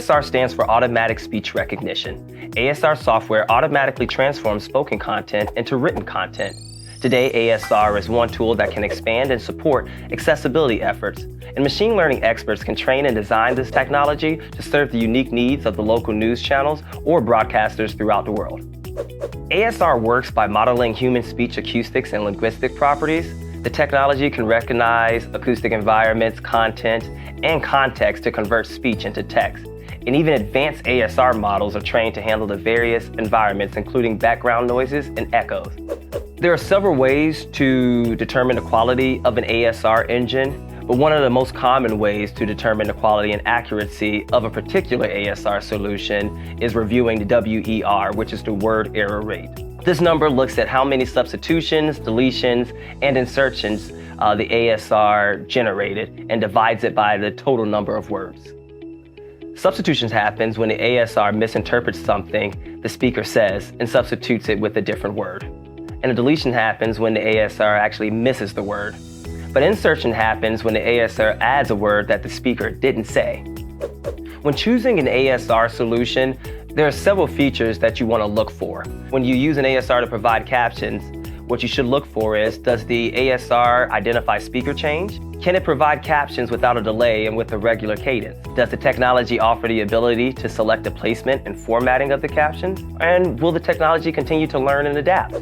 ASR stands for Automatic Speech Recognition. ASR software automatically transforms spoken content into written content. Today, ASR is one tool that can expand and support accessibility efforts, and machine learning experts can train and design this technology to serve the unique needs of the local news channels or broadcasters throughout the world. ASR works by modeling human speech acoustics and linguistic properties. The technology can recognize acoustic environments, content, and context to convert speech into text. And even advanced ASR models are trained to handle the various environments, including background noises and echoes. There are several ways to determine the quality of an ASR engine, but one of the most common ways to determine the quality and accuracy of a particular ASR solution is reviewing the WER, which is the word error rate. This number looks at how many substitutions, deletions, and insertions the ASR generated and divides it by the total number of words. Substitutions happens when the ASR misinterprets something the speaker says and substitutes it with a different word. And a deletion happens when the ASR actually misses the word. But insertion happens when the ASR adds a word that the speaker didn't say. When choosing an ASR solution, there are several features that you want to look for. When you use an ASR to provide captions, what you should look for is, does the ASR identify speaker change? Can it provide captions without a delay and with a regular cadence? Does the technology offer the ability to select the placement and formatting of the captions? And will the technology continue to learn and adapt?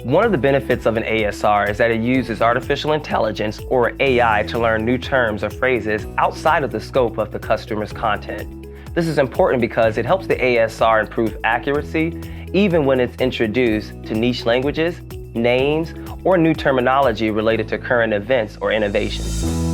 One of the benefits of an ASR is that it uses artificial intelligence, or AI, to learn new terms or phrases outside of the scope of the customer's content. This is important because it helps the ASR improve accuracy even when it's introduced to niche languages, names, or new terminology related to current events or innovations.